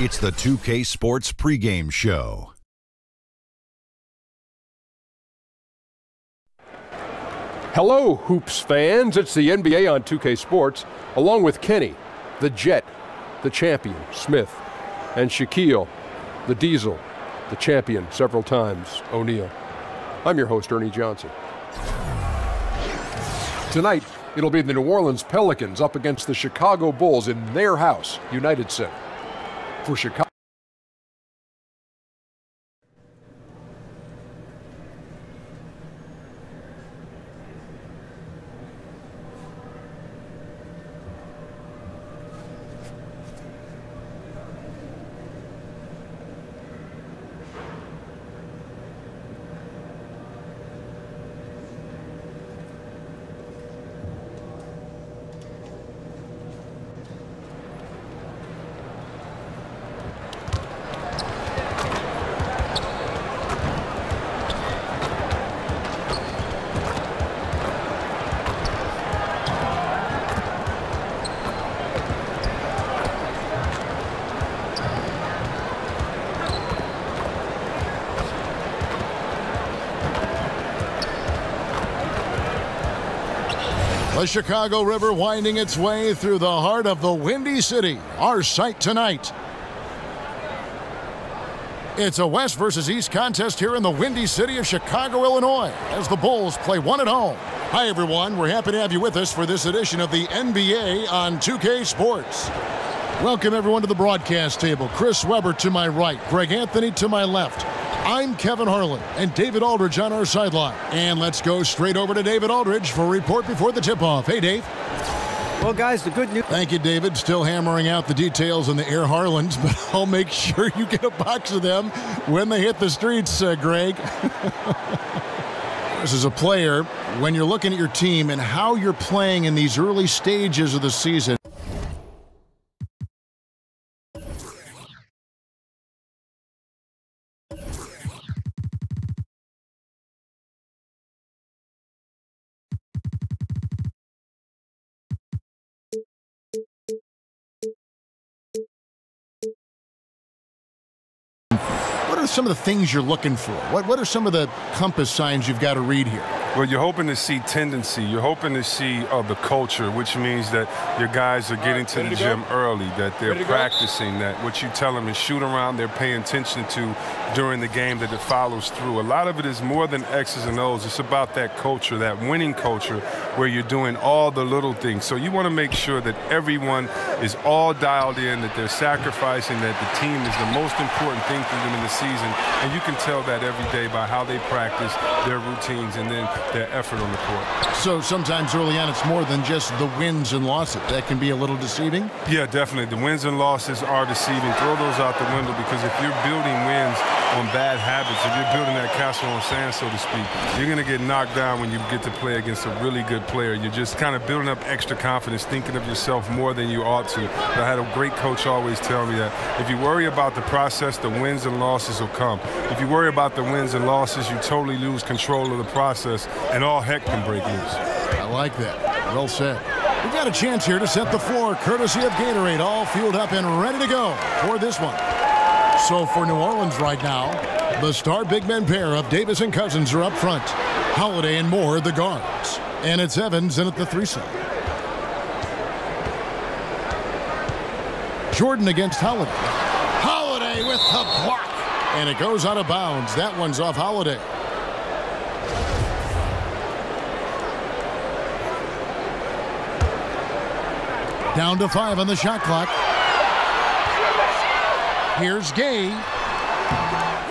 It's the 2K Sports pregame show. Hello, Hoops fans. It's the NBA on 2K Sports, along with Kenny, the Jet, the champion, Smith, and Shaquille, the Diesel, the champion several times, O'Neal. I'm your host, Ernie Johnson. Tonight, it'll be the New Orleans Pelicans up against the Chicago Bulls in their house, United Center. For Chicago. The Chicago River winding its way through the heart of the Windy City, our site tonight. It's a West versus East contest here in the Windy City of Chicago, Illinois, as the Bulls play one at home. Hi, everyone. We're happy to have you with us for this edition of the NBA on 2K Sports. Welcome, everyone, to the broadcast table. Chris Webber to my right, Greg Anthony to my left. I'm Kevin Harlan, and David Aldridge on our sideline. And let's go straight over to David Aldridge for a report before the tip-off. Hey, Dave. Well, guys, the good news... Thank you, David. Still hammering out the details on the Air Harlans, but I'll make sure you get a box of them when they hit the streets, Greg. This is a player, when you're looking at your team and how you're playing in these early stages of the season, what are some of the things you're looking for? What are some of the compass signs you've got to read here? Well, you're hoping to see tendency. You're hoping to see the culture, which means that your guys are getting to the gym early, that they're practicing, that what you tell them is shoot around, they're paying attention to during the game, that it follows through. A lot of it is more than X's and O's. It's about that culture, that winning culture, where you're doing all the little things. So you want to make sure that everyone is all dialed in, that they're sacrificing, that the team is the most important thing for them in the season. And you can tell that every day by how they practice, their routines, and then their effort on the court. So sometimes early on it's more than just the wins and losses. That can be a little deceiving? Yeah, definitely. The wins and losses are deceiving. Throw those out the window, because if you're building wins on bad habits, if you're building that castle on sand, so to speak, you're going to get knocked down when you get to play against a really good player. You're just kind of building up extra confidence, thinking of yourself more than you ought to. But I had a great coach always tell me that if you worry about the process, the wins and losses will come. If you worry about the wins and losses, you totally lose control of the process, and all heck can break loose. I like that. Well said. We've got a chance here to set the floor, courtesy of Gatorade, all fueled up and ready to go for this one. So for New Orleans right now, the star big men pair of Davis and Cousins are up front. Holiday and Moore, the guards. And it's Evans in at the 3-side. Jordan against Holiday. Holiday with the block. And it goes out of bounds. That one's off Holiday. Down to 5 on the shot clock. Here's Gay.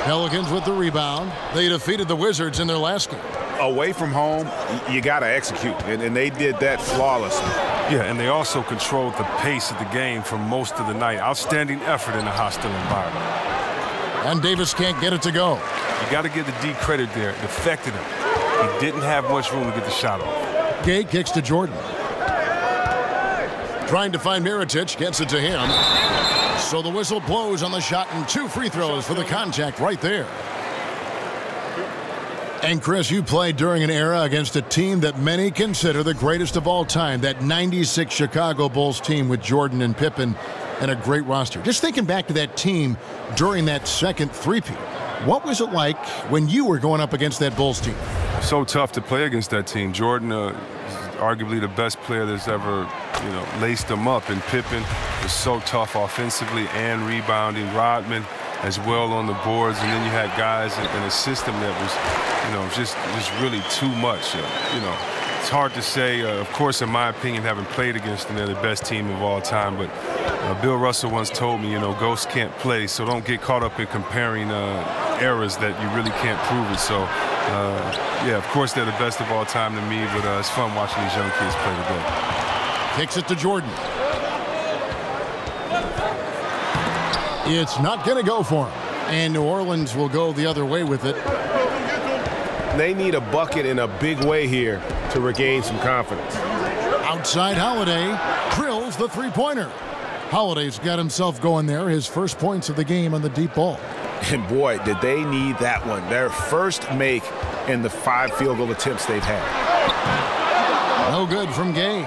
Pelicans with the rebound. They defeated the Wizards in their last game. Away from home, you got to execute, and they did that flawlessly. Yeah, and they also controlled the pace of the game for most of the night. Outstanding effort in a hostile environment. And Davis can't get it to go. You got to give the D credit there. It affected him. He didn't have much room to get the shot off. Gay kicks to Jordan. Trying to find Mirotic, gets it to him. So the whistle blows on the shot, and 2 free throws for the contact right there. And Chris, you played during an era against a team that many consider the greatest of all time, that '96 Chicago Bulls team with Jordan and Pippen. and a great roster. Just thinking back to that team during that second three-peat, what was it like when you were going up against that Bulls team? So tough to play against that team. Jordan is arguably the best player that's ever, laced them up. And Pippen was so tough offensively and rebounding. Rodman as well on the boards. And then you had guys in a system that was, just really too much. It's hard to say. Of course, in my opinion, having played against them, they're the best team of all time. But Bill Russell once told me, ghosts can't play, so don't get caught up in comparing errors that you really can't prove it. So, yeah, of course, they're the best of all time to me, but it's fun watching these young kids play today. Kicks it to Jordan. It's not going to go for him. And New Orleans will go the other way with it. They need a bucket in a big way here to regain some confidence. Outside Holiday drills the three-pointer. Holiday's got himself going there, his first points of the game on the deep ball. And boy, did they need that one. Their first make in the 5 field goal attempts they've had. No good from Gay.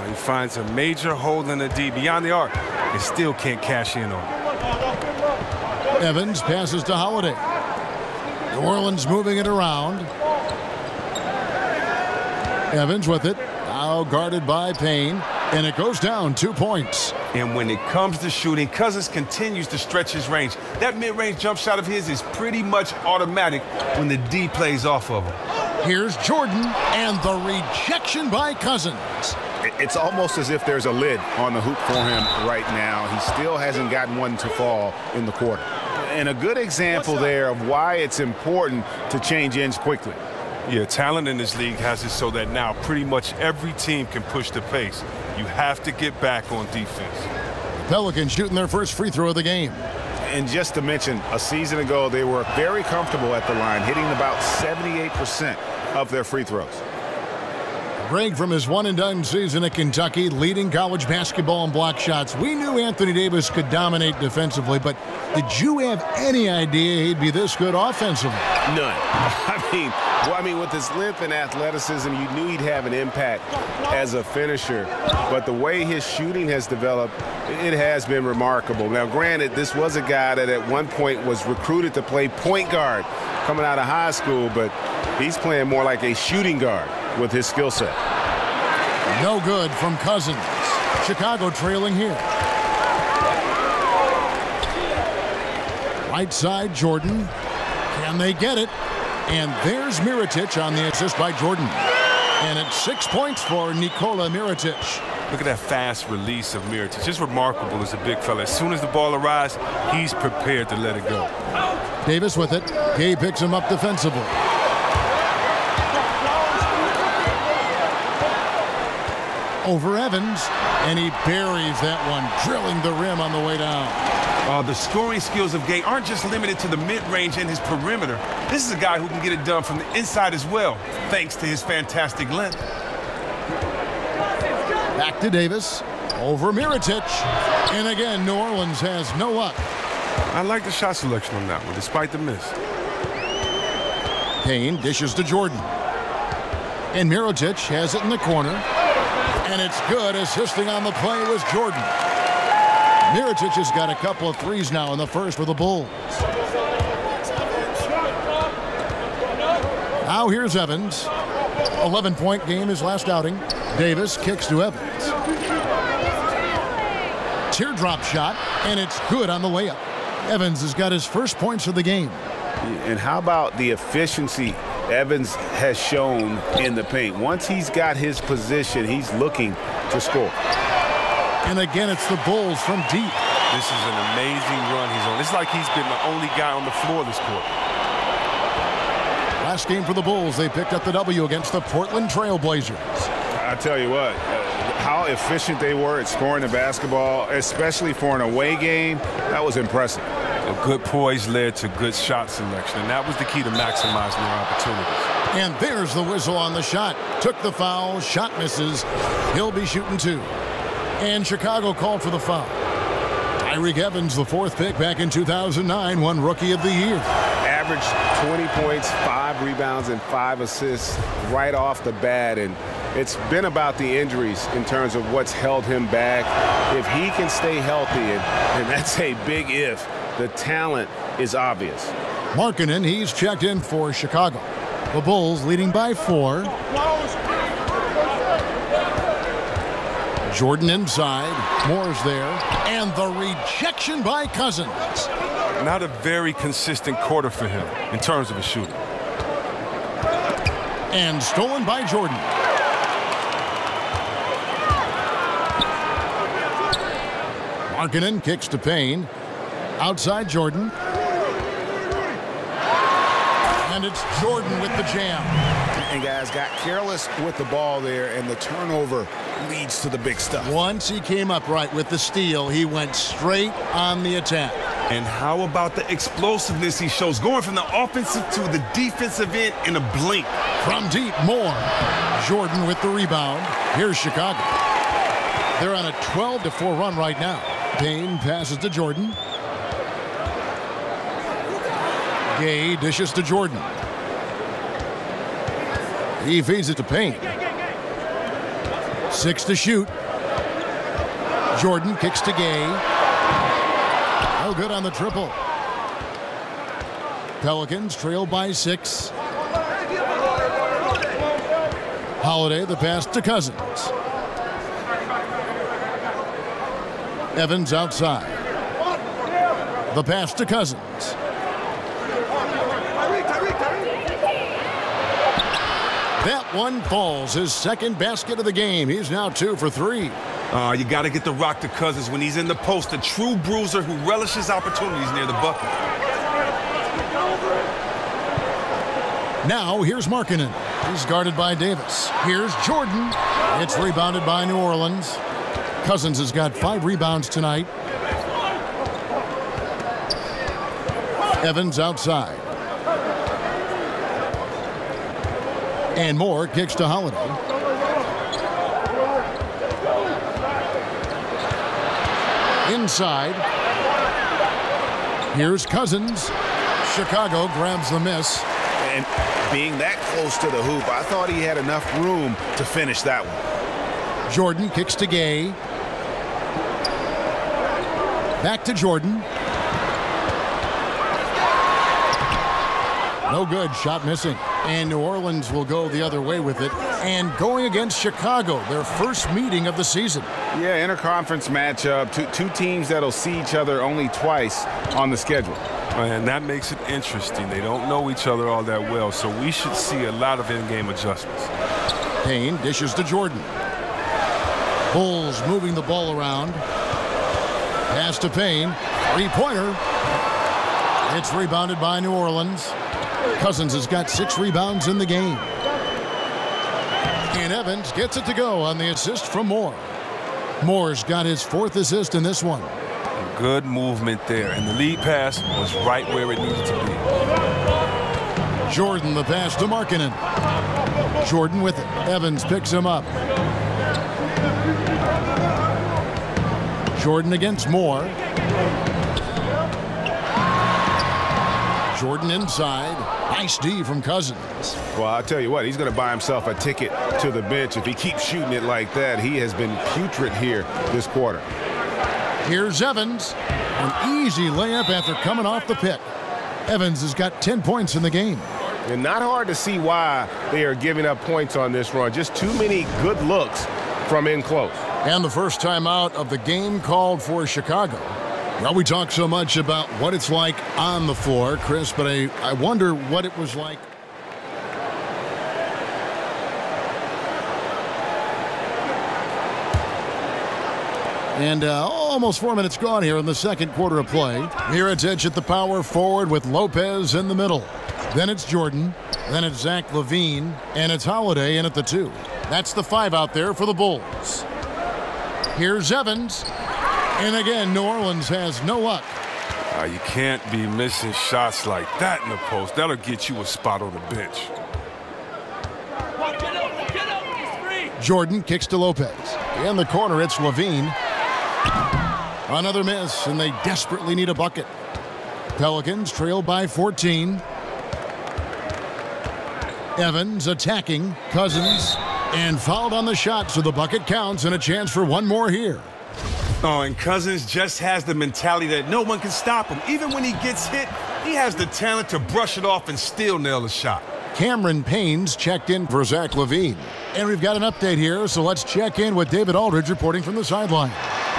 He finds a major hole in the D beyond the arc and still can't cash in on it. Evans passes to Holiday. New Orleans moving it around. Evans with it. Now guarded by Payne. And it goes down 2 points. And when it comes to shooting, Cousins continues to stretch his range. That mid-range jump shot of his is pretty much automatic when the D plays off of him. Here's Jordan and the rejection by Cousins. It's almost as if there's a lid on the hoop for him right now. He still hasn't gotten one to fall in the quarter. And a good example there of why it's important to change ends quickly. Yeah, talent in this league has it so that now pretty much every team can push the pace. You have to get back on defense. Pelicans shooting their first free throw of the game. And just to mention, a season ago, they were very comfortable at the line, hitting about 78% of their free throws. Break from his one-and-done season at Kentucky, leading college basketball in block shots. We knew Anthony Davis could dominate defensively, but did you have any idea he'd be this good offensively? None. I mean, with his length and athleticism, you knew he'd have an impact as a finisher. But the way his shooting has developed, it has been remarkable. Now, granted, this was a guy that at one point was recruited to play point guard coming out of high school, but he's playing more like a shooting guard with his skill set. No good from Cousins. Chicago trailing here. Right side, Jordan. Can they get it? And there's Mirotic on the assist by Jordan. And it's 6 points for Nikola Mirotic. Look at that fast release of Mirotic. Just remarkable as a big fella. As soon as the ball arrives, he's prepared to let it go. Davis with it. Gay picks him up defensively. Over Evans, and he buries that one, drilling the rim on the way down. The scoring skills of Gay aren't just limited to the mid-range and his perimeter. This is a guy who can get it done from the inside as well, thanks to his fantastic length. Back to Davis, over Mirotic, and again, New Orleans has no luck. I like the shot selection on that one, despite the miss. Payne dishes to Jordan. And Mirotic has it in the corner. And it's good. Assisting on the play was Jordan. Mirotic has got a couple of threes now in the first for the Bulls. Now here's Evans. 11-point game his last outing. Davis kicks to Evans. Teardrop shot, and it's good on the layup. Evans has got his first points of the game. And how about the efficiency Evans has shown in the paint? Once he's got his position, he's looking to score. And again, it's the Bulls from deep. This is an amazing run he's on. It's like he's been the only guy on the floor this quarter. Last game for the Bulls, they picked up the W against the Portland Trail Blazers. I tell you what, how efficient they were at scoring the basketball, especially for an away game, that was impressive. A good poise led to good shot selection, and that was the key to maximizing their opportunities. And there's the whistle on the shot. Took the foul, shot misses. He'll be shooting 2. And Chicago called for the foul. Tyreek Evans, the 4th pick back in 2009, won Rookie of the Year. Averaged 20 points, 5 rebounds, and 5 assists right off the bat. And It's been about the injuries in terms of what's held him back. If he can stay healthy, and that's a big if, the talent is obvious. Markkanen, he's checked in for Chicago. The Bulls leading by 4. Jordan inside. Moore's there. And the rejection by Cousins. Not a very consistent quarter for him in terms of his shooting. And stolen by Jordan. Markkanen kicks to Payne. Outside Jordan. And it's Jordan with the jam. And guys got careless with the ball there, and the turnover leads to the big stuff. Once he came up right with the steal, he went straight on the attack. And how about the explosiveness he shows, going from the offensive to the defensive end in a blink. From deep, Moore. Jordan with the rebound. Here's Chicago. They're on a 12-4 run right now. Payne passes to Jordan. Gay dishes to Jordan. He feeds it to Payne. 6 to shoot. Jordan kicks to Gay. No good on the triple. Pelicans trail by 6. Holiday the pass to Cousins. Evans outside. The pass to Cousins. That one falls. His second basket of the game. He's now 2 for 3. You got to get the rock to Cousins when he's in the post. A true bruiser who relishes opportunities near the bucket. Now here's Markkanen. He's guarded by Davis. Here's Jordan. It's rebounded by New Orleans. Cousins has got 5 rebounds tonight. Evans outside. And Moore kicks to Holiday. Inside. Here's Cousins. Chicago grabs the miss. And being that close to the hoop, I thought he had enough room to finish that one. Jordan kicks to Gay. Back to Jordan. No good. Shot missing. And New Orleans will go the other way with it. And going against Chicago, their first meeting of the season. Yeah, interconference matchup. Two teams that'll see each other only twice on the schedule. And that makes it interesting. They don't know each other all that well, so we should see a lot of in-game adjustments. Payne dishes to Jordan. Bulls moving the ball around. Pass to Payne. Three-pointer. It's rebounded by New Orleans. Cousins has got 6 rebounds in the game. And Evans gets it to go on the assist from Moore. Moore's got his 4th assist in this one. Good movement there, and the lead pass was right where it needed to be. Jordan the pass to Markkanen. Jordan with it. Evans picks him up. Jordan against Moore. Jordan inside. Nice D from Cousins. Well, I'll tell you what, he's going to buy himself a ticket to the bench. If he keeps shooting it like that, he has been putrid here this quarter. Here's Evans. An easy layup after coming off the pick. Evans has got 10 points in the game. And not hard to see why they are giving up points on this run. Just too many good looks from in close. And the first time out of the game called for Chicago. Well, we talk so much about what it's like on the floor, Chris, but I wonder what it was like. And almost 4 minutes gone here in the second quarter of play. Mirotić at the power forward with Lopez in the middle. Then it's Jordan. Then it's Zach LaVine. And it's Holiday in at the 2. That's the 5 out there for the Bulls. Here's Evans. And again, New Orleans has no luck. You can't be missing shots like that in the post. That'll get you a spot on the bench. Jordan kicks to Lopez. In the corner, it's LaVine. Another miss, and they desperately need a bucket. Pelicans trail by 14. Evans attacking. Cousins. And fouled on the shot, so the bucket counts and a chance for one more here. Oh, and Cousins just has the mentality that no one can stop him. Even when he gets hit, he has the talent to brush it off and still nail the shot. Cameron Payne's checked in for Zach LaVine. And we've got an update here, so let's check in with David Aldridge reporting from the sideline.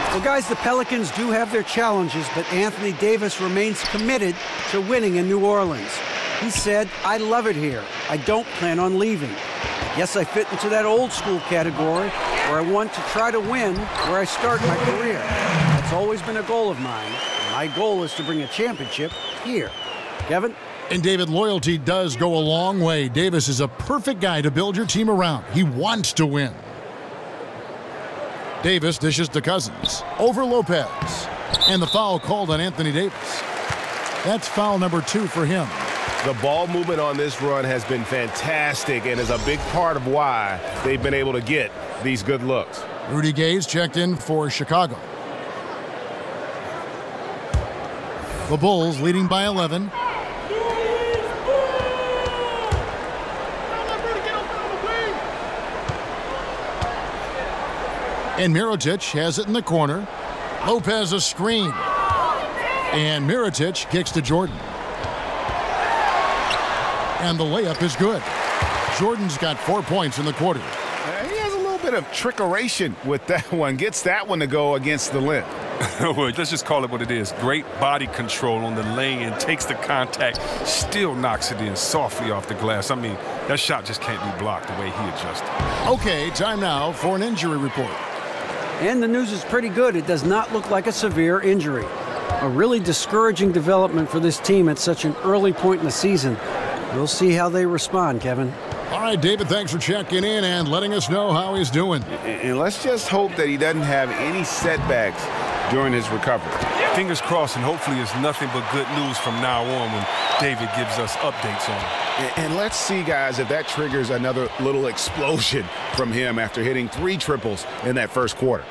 Well, guys, the Pelicans do have their challenges, but Anthony Davis remains committed to winning in New Orleans. He said, "I love it here. I don't plan on leaving. I guess I fit into that old school category where I want to try to win where I start my career. That's always been a goal of mine. My goal is to bring a championship here." Kevin? And David, loyalty does go a long way. Davis is a perfect guy to build your team around. He wants to win. Davis dishes to Cousins. Over Lopez. And the foul called on Anthony Davis. That's foul number 2 for him. The ball movement on this run has been fantastic and is a big part of why they've been able to get these good looks. Rudy Gay's checked in for Chicago. The Bulls leading by 11. And Mirotic has it in the corner. Lopez a screen. And Mirotic kicks to Jordan. And the layup is good. Jordan's got 4 points in the quarter. He has a little bit of trickeration with that one. Gets that one to go against the limb. Well, let's just call it what it is. Great body control on the lay-in, takes the contact, still knocks it in softly off the glass. I mean, that shot just can't be blocked the way he adjusted. Okay, time now for an injury report. And the news is pretty good. It does not look like a severe injury. A really discouraging development for this team at such an early point in the season. We'll see how they respond, Kevin. All right, David, thanks for checking in and letting us know how he's doing. And let's just hope that he doesn't have any setbacks during his recovery. Fingers crossed, and hopefully it's nothing but good news from now on when David gives us updates on it. And let's see, guys, if that triggers another little explosion from him after hitting 3 triples in that first quarter.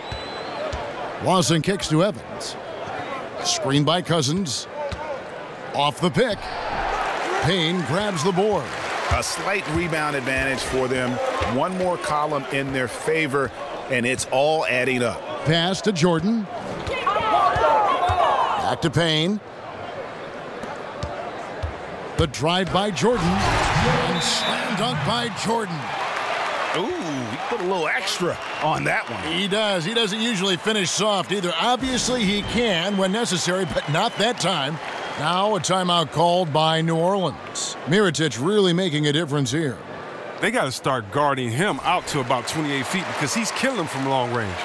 Lawson kicks to Evans. Screen by Cousins. Off the pick. Payne grabs the board. A slight rebound advantage for them. One more column in their favor, and it's all adding up. Pass to Jordan. Back to Payne. The drive by Jordan. And slam dunk by Jordan. Ooh, he put a little extra on that one. He does. He doesn't usually finish soft either. Obviously, he can when necessary, but not that time. Now a timeout called by New Orleans. Mirotic really making a difference here. They got to start guarding him out to about 28 feet because he's killing them from long range.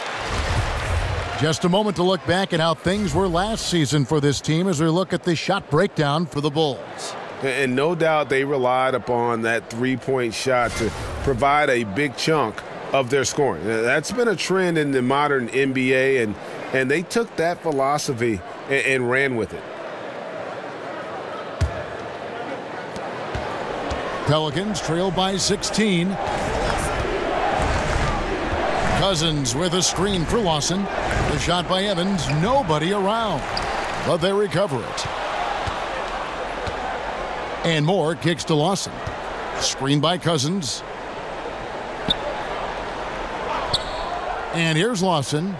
Just a moment to look back at how things were last season for this team as we look at the shot breakdown for the Bulls. And no doubt they relied upon that three-point shot to provide a big chunk of their scoring. That's been a trend in the modern NBA, and they took that philosophy and ran with it. Pelicans trail by 16. Cousins with a screen for Lawson. The shot by Evans, nobody around, but they recover it. And Moore kicks to Lawson. Screen by Cousins. And here's Lawson.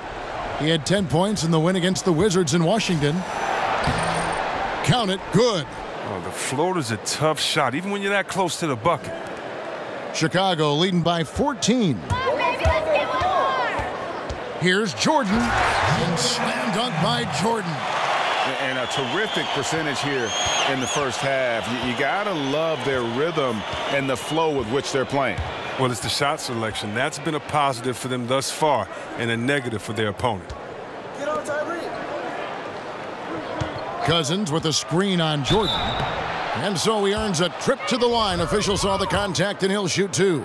He had 10 points in the win against the Wizards in Washington. Count it, good. Oh, the floater's a tough shot, even when you're that close to the bucket. Chicago leading by 14. Here's Jordan. And slam dunk by Jordan. And a terrific percentage here in the first half. You got to love their rhythm and the flow with which they're playing. Well, it's the shot selection. That's been a positive for them thus far and a negative for their opponent. Get on, Tyree. Cousins with a screen on Jordan. And so he earns a trip to the line. Official saw the contact, and he'll shoot 2.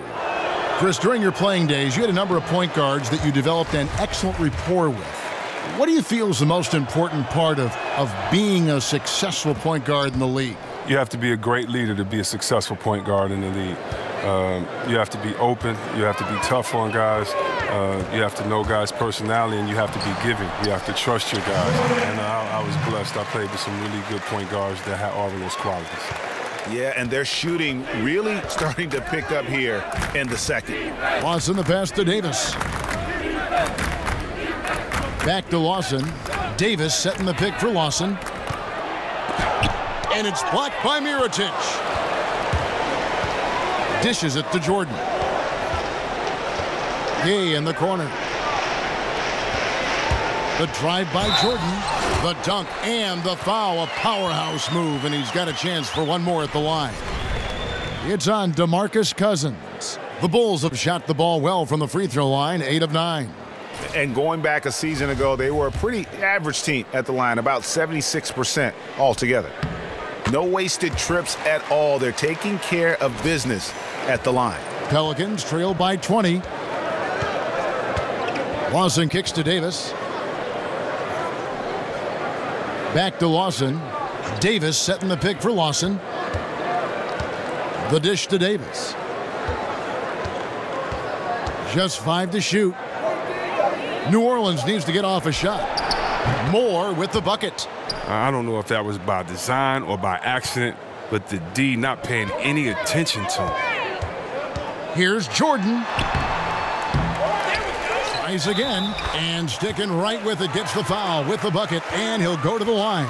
Chris, during your playing days, you had a number of point guards that you developed an excellent rapport with. What do you feel is the most important part of being a successful point guard in the league? You have to be a great leader to be a successful point guard in the league. You have to be open. You have to be tough on guys. You have to know guys' personality, and you have to be giving. You have to trust your guys. And I was blessed. I played with some really good point guards that had all of those qualities. Yeah, and their shooting really starting to pick up here in the second. Lawson the pass to Davis. Back to Lawson. Davis setting the pick for Lawson. And it's blocked by Mirotic. Dishes it to Jordan. Gay in the corner. The drive by Jordan. The dunk and the foul. A powerhouse move, and he's got a chance for one more at the line. It's on DeMarcus Cousins. The Bulls have shot the ball well from the free throw line, 8 of 9. And going back a season ago, they were a pretty average team at the line, about 76% altogether. No wasted trips at all. They're taking care of business at the line. Pelicans trail by 20. Lawson kicks to Davis. Back to Lawson. Davis setting the pick for Lawson. The dish to Davis. Just 5 to shoot. New Orleans needs to get off a shot. Moore with the bucket. I don't know if that was by design or by accident, but the D not paying any attention to him. Here's Jordan. Tries again, and sticking right with it, gets the foul with the bucket, and he'll go to the line.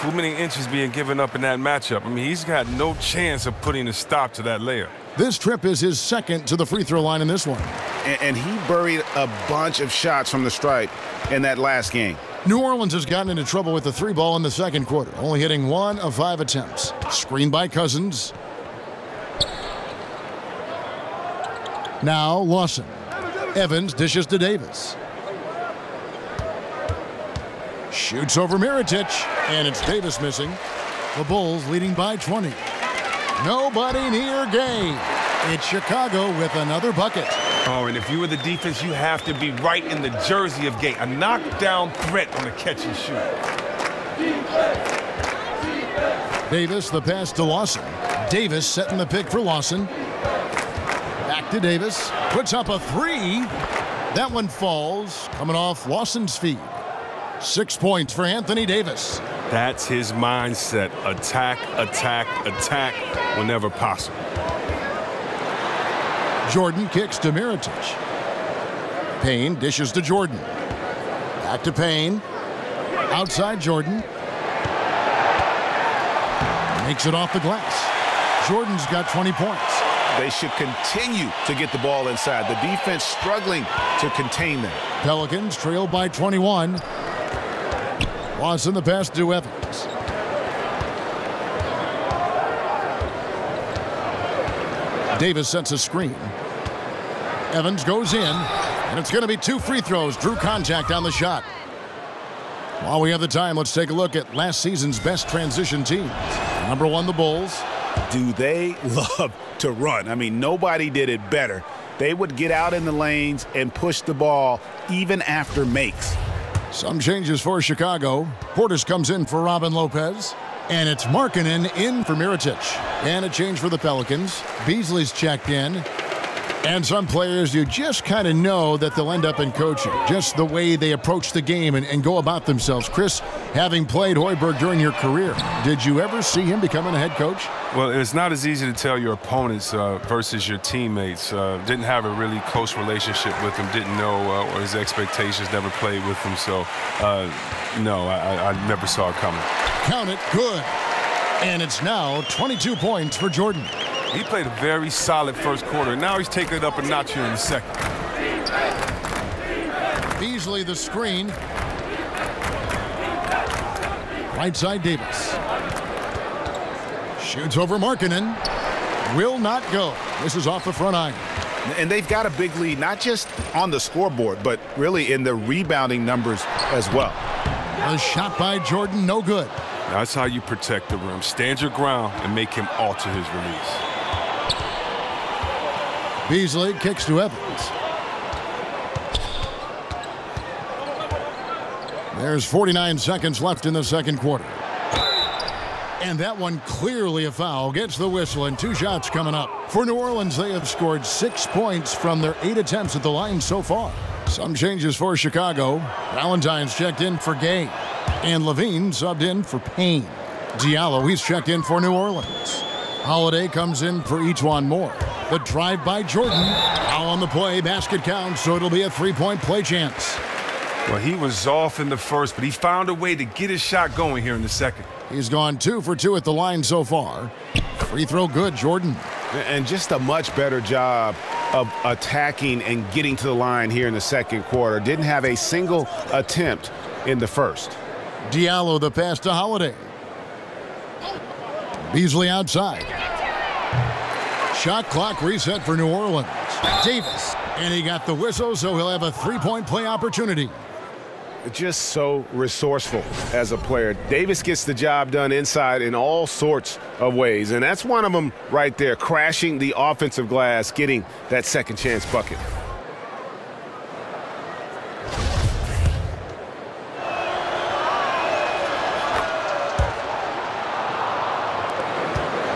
Too many inches being given up in that matchup. I mean, he's got no chance of putting a stop to that layup. This trip is his second to the free throw line in this one. And he buried a bunch of shots from the stripe in that last game. New Orleans has gotten into trouble with the 3 ball in the second quarter, only hitting 1 of 5 attempts. Screen by Cousins. Now Lawson. Evans dishes to Davis. Shoots over Mirotic, and it's Davis missing. The Bulls leading by 20. Nobody near Gay. It's Chicago with another bucket. Oh, and if you were the defense, you have to be right in the jersey of Gay. A knockdown threat on the catch and shoot. Davis, the pass to Lawson. Davis setting the pick for Lawson. Back to Davis. Puts up a 3. That one falls, coming off Lawson's feet. 6 points for Anthony Davis. That's his mindset. Attack, attack, attack whenever possible. Jordan kicks to Mirotic. Payne dishes to Jordan. Back to Payne. Outside Jordan. Makes it off the glass. Jordan's got 20 points. They should continue to get the ball inside. The defense struggling to contain them. Pelicans trail by 21. Lawson the pass to Evans. Davis sets a screen. Evans goes in, and it's going to be 2 free throws. Drew contact on the shot. While we have the time, let's take a look at last season's best transition teams. Number 1, the Bulls. Do they love to run? I mean, nobody did it better. They would get out in the lanes and push the ball even after makes. Some changes for Chicago. Portis comes in for Robin Lopez. And it's Markkanen in for Mirotic. And a change for the Pelicans. Beasley's checked in. And some players, you just kind of know that they'll end up in coaching. Just the way they approach the game and go about themselves. Chris, having played Hoiberg during your career, did you ever see him becoming a head coach? Well, it's not as easy to tell your opponents versus your teammates. Didn't have a really close relationship with him. Didn't know or his expectations. Never played with him. So, no, I never saw it coming. Count it. Good. And it's now 22 points for Jordan. He played a very solid first quarter. Now he's taking it up a notch here in the second. Beasley the screen. Right side Davis. Shoots over Markkanen. Will not go. This is off the front iron. And they've got a big lead, not just on the scoreboard, but really in the rebounding numbers as well. A shot by Jordan, no good. That's how you protect the rim. Stand your ground and make him alter his release. Beasley kicks to Evans. There's 49 seconds left in the second quarter. And that one clearly a foul. Gets the whistle, and 2 shots coming up. For New Orleans, they have scored 6 points from their 8 attempts at the line so far. Some changes for Chicago. Valentine's checked in for Gay. And Levine subbed in for Payne. Diallo, he's checked in for New Orleans. Holiday comes in for Etuan Moore. The drive by Jordan. Foul on the play. Basket counts, so it'll be a three-point play chance. Well, he was off in the first, but he found a way to get his shot going here in the second. He's gone 2 for 2 at the line so far. Free throw good, Jordan. And just a much better job of attacking and getting to the line here in the second quarter. Didn't have a single attempt in the first. Diallo the pass to Holiday. Beasley outside. Shot clock reset for New Orleans. Davis. And he got the whistle, so he'll have a three-point play opportunity. Just so resourceful as a player. Davis gets the job done inside in all sorts of ways, and that's one of them right there, crashing the offensive glass, getting that second chance bucket.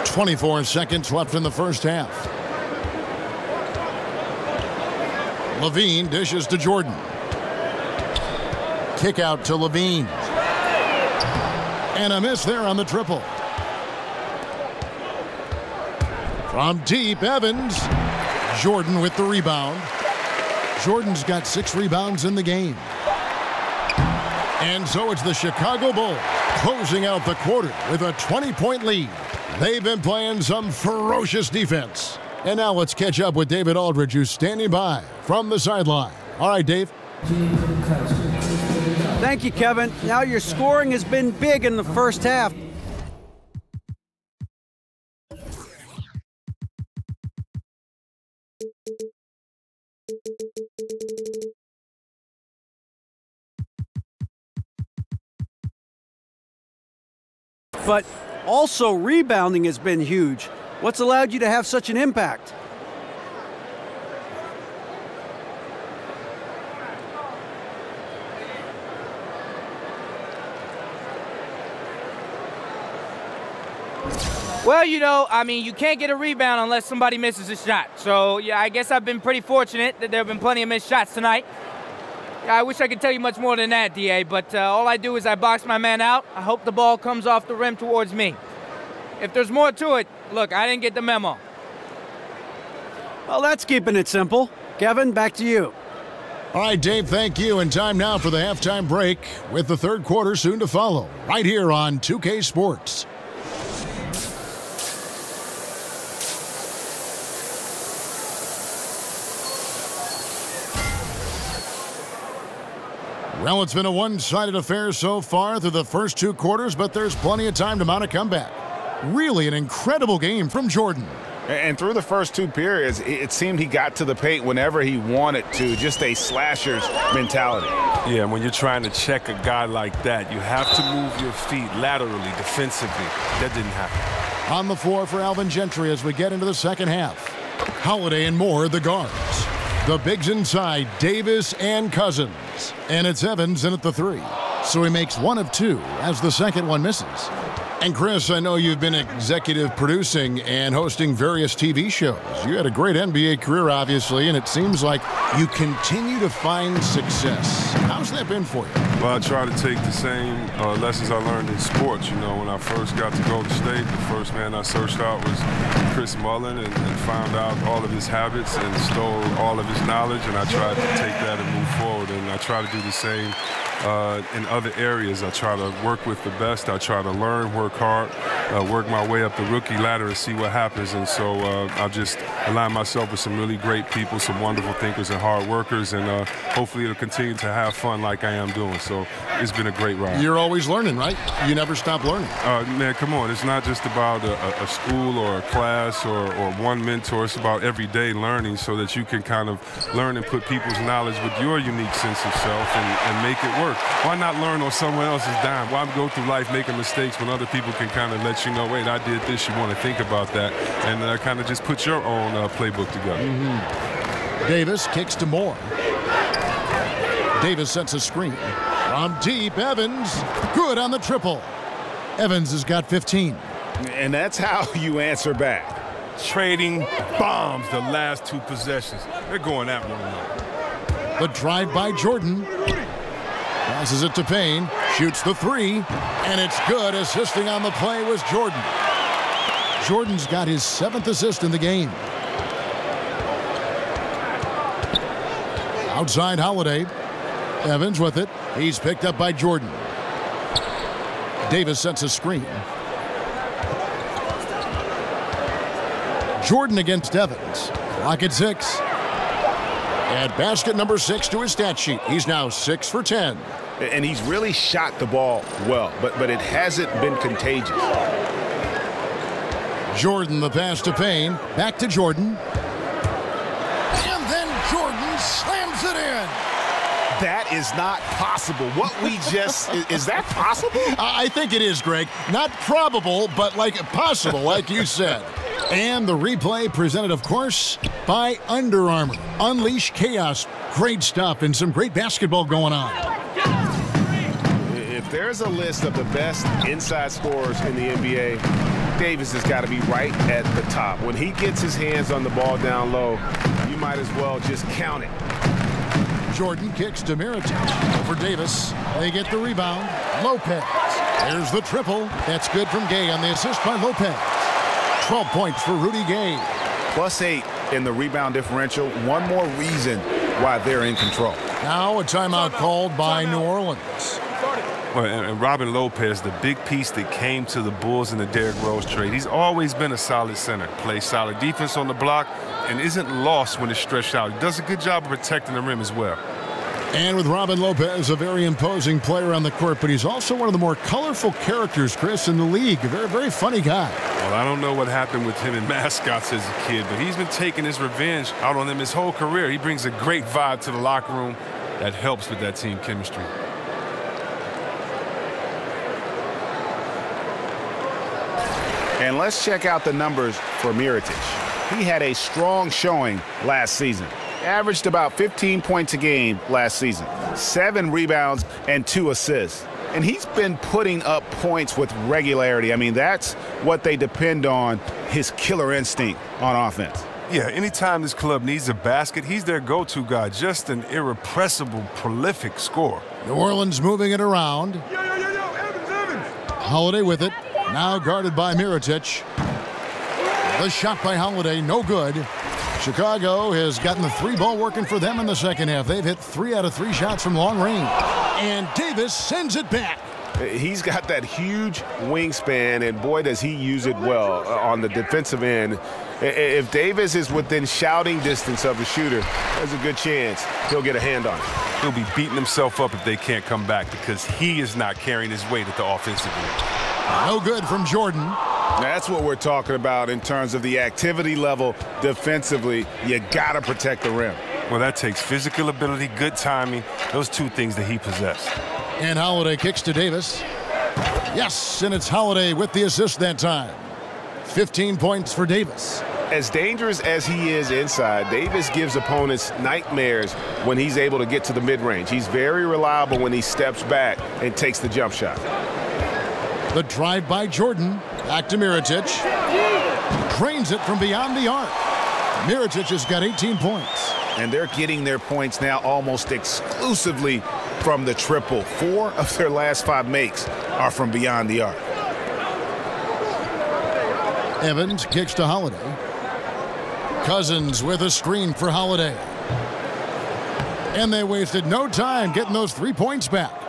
.24 seconds left in the first half. Levine dishes to Jordan. Kick out to Levine. And a miss there on the triple. From deep, Evans. Jordan with the rebound. Jordan's got 6 rebounds in the game. And so it's the Chicago Bulls closing out the quarter with a 20-point lead. They've been playing some ferocious defense. And now let's catch up with David Aldridge, who's standing by from the sideline. All right, Dave. Thank you, Kevin. Now your scoring has been big in the first half. But also rebounding has been huge. What's allowed you to have such an impact? Well, you know, I mean, you can't get a rebound unless somebody misses a shot. So, yeah, I guess I've been pretty fortunate that there have been plenty of missed shots tonight. I wish I could tell you much more than that, D.A., but all I do is I box my man out. I hope the ball comes off the rim towards me. If there's more to it, look, I didn't get the memo. Well, that's keeping it simple. Kevin, back to you. All right, Dave, thank you. And time now for the halftime break with the third quarter soon to follow right here on 2K Sports. Well, it's been a one-sided affair so far through the first 2 quarters, but there's plenty of time to mount a comeback. Really an incredible game from Jordan. And through the first 2 periods, it seemed he got to the paint whenever he wanted to, just a slasher's mentality. Yeah, when you're trying to check a guy like that, you have to move your feet laterally, defensively. That didn't happen. On the floor for Alvin Gentry as we get into the second half. Holiday and Moore, the guards. The bigs inside, Davis and Cousins. And it's Evans in at the 3. So he makes 1 of 2 as the second one misses. And Chris, I know you've been executive producing and hosting various TV shows. You had a great NBA career, obviously, and it seems like you continue to find success. How's that been for you? Well, I try to take the same lessons I learned in sports. You know, when I first got to Golden State, the first man I searched out was Chris Mullin and found out all of his habits and stole all of his knowledge, and I tried to take that and move forward. And I try to do the same in other areas. I try to work with the best. I try to learn, work hard, work my way up the rookie ladder and see what happens. And so I've just aligned myself with some really great people, some wonderful thinkers and hard workers, and hopefully it'll continue to have fun like I am doing. So it's been a great ride. You're always learning, right? You never stop learning. Man, come on. It's not just about a school or a class or one mentor. It's about everyday learning so that you can kind of learn and put people's knowledge with your unique sense of self and make it work. Why not learn on someone else's dime? Why go through life making mistakes when other people can kind of let you know, wait, I did this, you want to think about that, and kind of just put your own playbook together. Davis kicks to Moore. Davis sets a screen. From deep, Evans. Good on the triple. Evans has got 15. And that's how you answer back. Trading bombs the last 2 possessions. They're going that one now. The drive by Jordan. Passes it to Payne. Shoots the three, and it's good. Assisting on the play was Jordan. Jordan's got his 7th assist in the game. Outside Holiday. Evans with it. He's picked up by Jordan. Davis sets a screen. Jordan against Evans. Clock at 6. Add basket number 6 to his stat sheet. He's now 6 for 10. And he's really shot the ball well, but it hasn't been contagious. Jordan, the pass to Payne. Back to Jordan. And then Jordan slams it in. That is not possible. What we just, is that possible? I think it is, Greg. Not probable, but like possible, like you said. And the replay presented, of course, by Under Armour. Unleash chaos. Great stuff and some great basketball going on. If there's a list of the best inside scorers in the NBA, Davis has got to be right at the top. When he gets his hands on the ball down low, you might as well just count it. Jordan kicks to Mirotic. Over Davis. They get the rebound. Lopez. There's the triple. That's good from Gay on the assist by Lopez. 12 points for Rudy Gay. +8 in the rebound differential. One more reason why they're in control. Now a timeout called by New Orleans. Well, and Robin Lopez, the big piece that came to the Bulls in the Derrick Rose trade. He's always been a solid center. Plays solid defense on the block and isn't lost when it's stretched out. He does a good job of protecting the rim as well. And with Robin Lopez, a very imposing player on the court, but he's also one of the more colorful characters, Chris, in the league. A very, very funny guy. Well, I don't know what happened with him and mascots as a kid, but he's been taking his revenge out on them his whole career. He brings a great vibe to the locker room that helps with that team chemistry. And let's check out the numbers for Mirotic. He had a strong showing last season. Averaged about 15 points a game last season. 7 rebounds and 2 assists. And he's been putting up points with regularity. I mean, that's what they depend on, his killer instinct on offense. Yeah, anytime this club needs a basket, he's their go-to guy. Just an irrepressible, prolific scorer. New Orleans moving it around. Evans. Holiday with it. Now guarded by Mirotic. The shot by Holiday, no good. Chicago has gotten the 3-ball working for them in the second half. They've hit 3 out of 3 shots from long range. And Davis sends it back. He's got that huge wingspan, and boy, does he use it well on the defensive end. If Davis is within shouting distance of the shooter, there's a good chance he'll get a hand on it. He'll be beating himself up if they can't come back because he is not carrying his weight at the offensive end. No good from Jordan. That's what we're talking about in terms of the activity level defensively. You got to protect the rim. Well, that takes physical ability, good timing, those 2 things that he possessed. And Holiday kicks to Davis. Yes, and it's Holiday with the assist that time. 15 points for Davis. As dangerous as he is inside, Davis gives opponents nightmares when he's able to get to the mid-range. He's very reliable when he steps back and takes the jump shot. The drive by Jordan. Back to Mirotic. Drains it from beyond the arc. Mirotic has got 18 points. And they're getting their points now almost exclusively from the triple. 4 of their last 5 makes are from beyond the arc. Evans kicks to Holiday. Cousins with a screen for Holiday. And they wasted no time getting those 3 points back.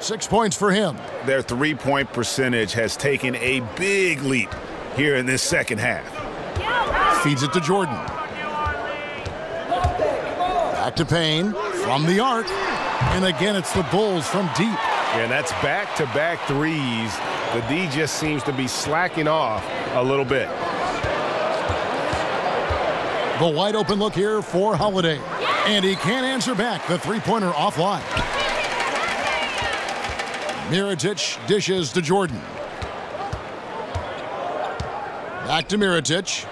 6 points for him. Their 3-point percentage has taken a big leap here in this second half. Feeds it to Jordan. Back to Payne from the arc. And again, it's the Bulls from deep. And that's back-to-back threes. The D just seems to be slacking off a little bit. The wide open look here for Holiday. And he can't answer back. The 3-pointer offline. Mirotic dishes to Jordan. Back to Mirotic.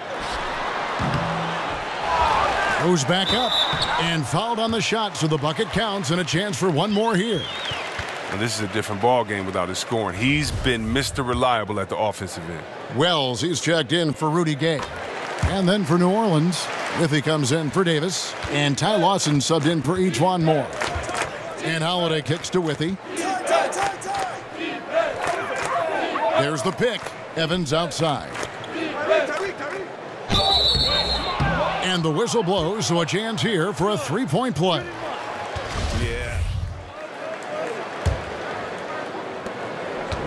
Goes back up and fouled on the shot, so the bucket counts and a chance for one more here. And this is a different ball game without his scoring. He's been Mr. Reliable at the offensive end. Wells, he's checked in for Rudy Gay. And then for New Orleans, Withy comes in for Davis, and Ty Lawson subbed in for Ejuan Moore. And Holiday kicks to Withy. There's the pick. Evans outside. And the whistle blows, so a chance here for a three-point play. Yeah.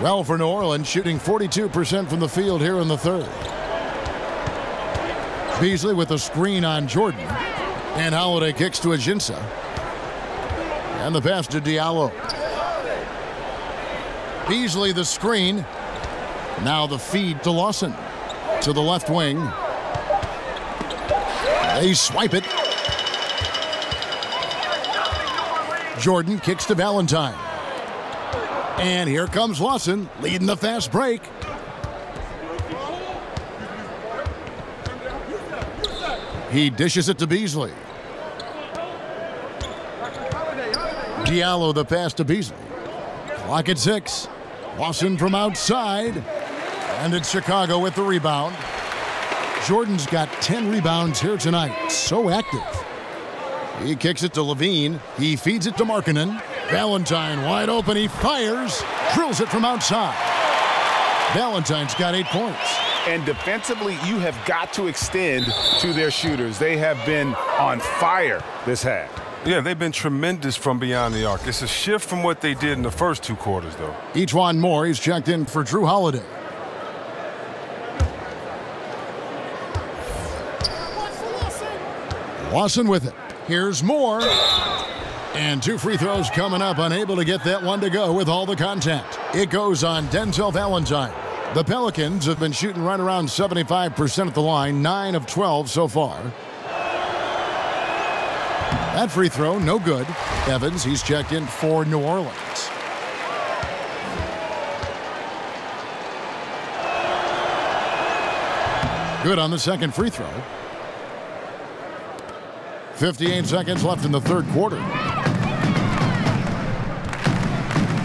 Well, for New Orleans, shooting 42% from the field here in the third. Beasley with a screen on Jordan. And Holiday kicks to Ajinça. And the pass to Diallo. Beasley the screen. Now the feed to Lawson. To the left wing. They swipe it. Jordan kicks to Valentine. And here comes Lawson, leading the fast break. He dishes it to Beasley. Diallo the pass to Beasley. Clock at 6. Lawson from outside. And it's Chicago with the rebound. Jordan's got 10 rebounds here tonight. So active. He kicks it to Levine. He feeds it to Markkanen. Valentine wide open. He fires. Drills it from outside. Valentine's got 8 points. And defensively, you have got to extend to their shooters. They have been on fire this half. Yeah, they've been tremendous from beyond the arc. It's a shift from what they did in the first 2 quarters, though. Ejuan Moore, he's checked in for Drew Holiday. Lawson with it. Here's Moore. And 2 free throws coming up, unable to get that one to go with all the contact. It goes on Denzel Valentine. The Pelicans have been shooting right around 75% at the line, 9 of 12 so far. That free throw, no good. Evans, he's checked in for New Orleans. Good on the second free throw. 58 seconds left in the third quarter.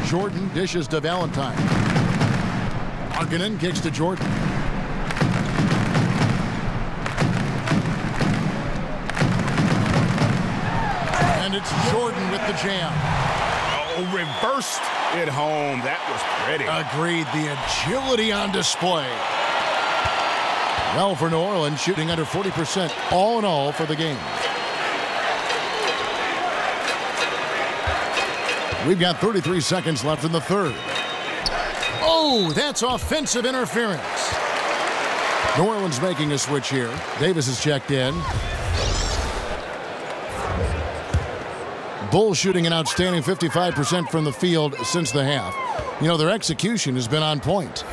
Jordan dishes to Valentine. Markkanen kicks to Jordan. And it's Jordan with the jam. Oh, reversed it home. That was pretty. Agreed. The agility on display. Well, for New Orleans, shooting under 40% all in all for the game. We've got 33 seconds left in the third. Oh, that's offensive interference. New Orleans making a switch here. Davis is checked in. Bulls shooting an outstanding 55% from the field since the half. You know, their execution has been on point.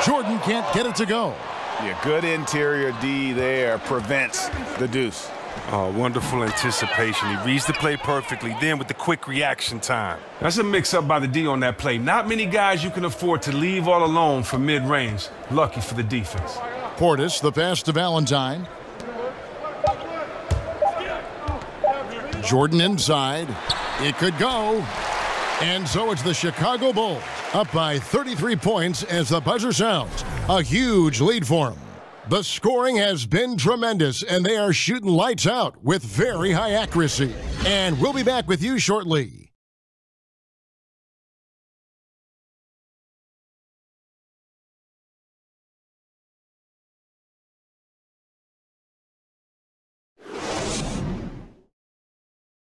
Jordan can't get it to go. Yeah, good interior D there prevents the deuce. Oh, wonderful anticipation. He reads the play perfectly, then with the quick reaction time. That's a mix-up by the D on that play. Not many guys you can afford to leave all alone from mid-range. Lucky for the defense. Portis, the pass to Valentine. Jordan inside. It could go. And so it's the Chicago Bulls up by 33 points as the buzzer sounds. A huge lead for them. The scoring has been tremendous, and they are shooting lights out with very high accuracy. And we'll be back with you shortly.